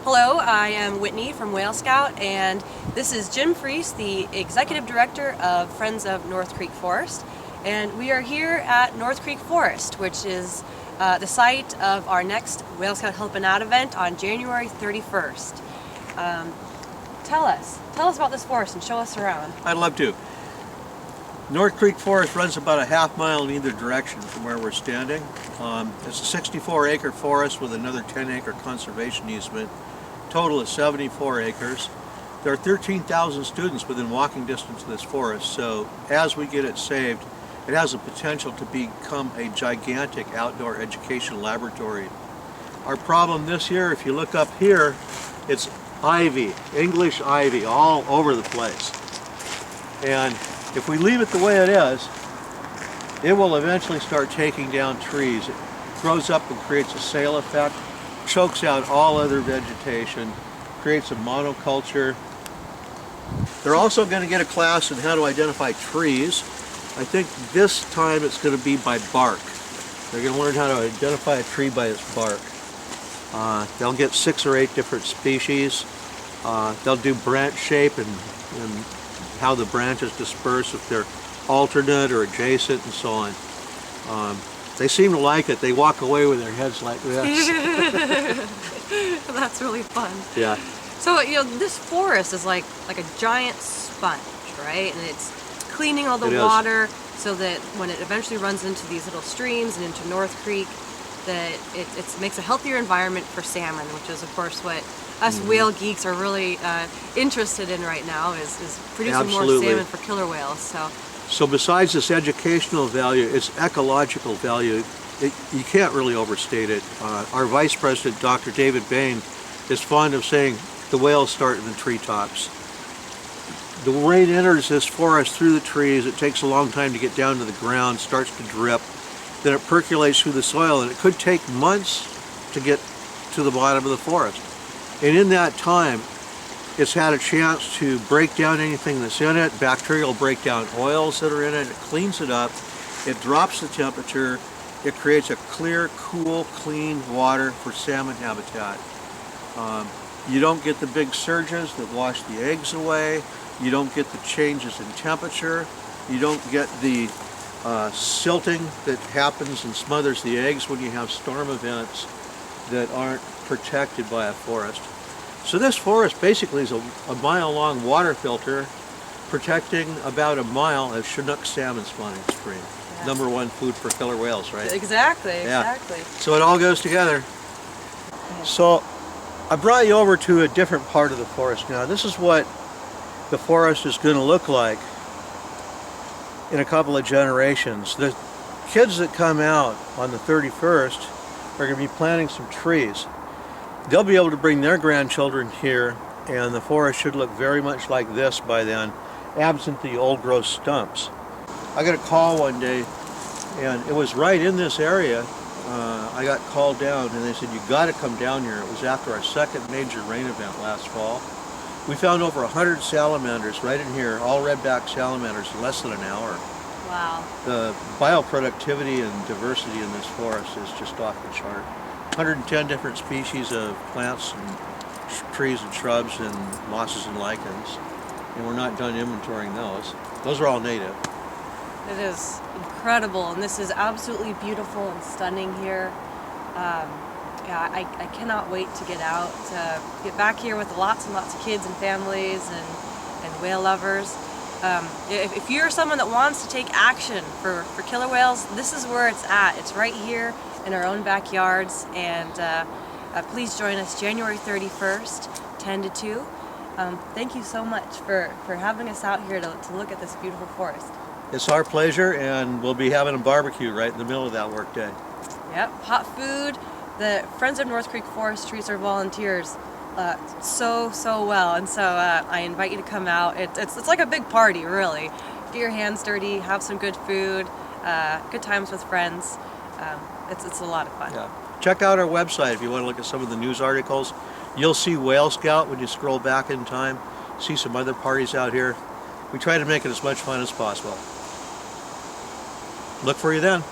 Hello, I am Whitney from Whale Scout, and this is Jim Freese, the Executive Director of Friends of North Creek Forest. And we are here at North Creek Forest, which is the site of our next Whale Scout Helpin' Out event on January 31st. Tell us about this forest and show us around. I'd love to. North Creek Forest runs about a half mile in either direction from where we're standing. It's a 64-acre forest with another 10-acre conservation easement. Total is 74 acres. There are 13,000 students within walking distance of this forest, so as we get it saved, it has the potential to become a gigantic outdoor education laboratory. Our problem this year, if you look up here, it's ivy, English ivy, all over the place. And if we leave it the way it is, it will eventually start taking down trees. It grows up and creates a sail effect, chokes out all other vegetation, creates a monoculture. They're also going to get a class in how to identify trees. I think this time it's going to be by bark. They're going to learn how to identify a tree by its bark. They'll get 6 or 8 different species. They'll do branch shape and how the branches disperse, if they're alternate or adjacent and so on. They seem to like it. They walk away with their heads like this. That's really fun. Yeah. So, this forest is like a giant sponge, right? And it's cleaning all the water so that when it eventually runs into these little streams and into North Creek, that it makes a healthier environment for salmon, which is, of course, what us whale geeks are really interested in right now, is producing more salmon for killer whales. So besides this educational value, its ecological value, you can't really overstate it. Our Vice President, Dr. David Bain, is fond of saying the whales start in the treetops. The rain enters this forest through the trees. It takes a long time to get down to the ground, starts to drip. Then it percolates through the soil, and it could take months to get to the bottom of the forest. And in that time, it's had a chance to break down anything that's in it. Bacteria will break down oils that are in it. It cleans it up. It drops the temperature. It creates a clear, cool, clean water for salmon habitat. You don't get the big surges that wash the eggs away. You don't get the changes in temperature. You don't get the silting that happens and smothers the eggs when you have storm events that aren't protected by a forest. So this forest basically is a mile-long water filter protecting about a mile of Chinook salmon spawning stream. Yeah. #1 food for killer whales, right? Exactly, exactly. So it all goes together. Yeah. So I brought you over to a different part of the forest now. This is what the forest is going to look like in a couple of generations. The kids that come out on the 31st are going to be planting some trees. They'll be able to bring their grandchildren here, and the forest should look very much like this by then, absent the old growth stumps. I got a call one day, and it was right in this area. I got called down, and they said, "You got to come down here." It was after our second major rain event last fall. We found over 100 salamanders right in here, all redback salamanders, in less than an hour. Wow. The bioproductivity and diversity in this forest is just off the chart. 110 different species of plants and trees and shrubs and mosses and lichens, and we're not done inventorying those. Those are all native. It is incredible, and this is absolutely beautiful and stunning here. I cannot wait to get out, to get back here with lots and lots of kids and families and whale lovers. If you're someone that wants to take action for killer whales, this is where it's at. It's right here in our own backyards, and please join us January 31st, 10 to 2. Thank you so much for having us out here to look at this beautiful forest. It's our pleasure, and we'll be having a barbecue right in the middle of that work day. Yep, hot food. The Friends of North Creek Forest treats our volunteers so well, and so I invite you to come out. It's like a big party, really. Get your hands dirty, have some good food, good times with friends. It's a lot of fun. Yeah. Check out our website if you want to look at some of the news articles. You'll see Whale Scout when you scroll back in time. See some other parties out here. We try to make it as much fun as possible. Look for you then.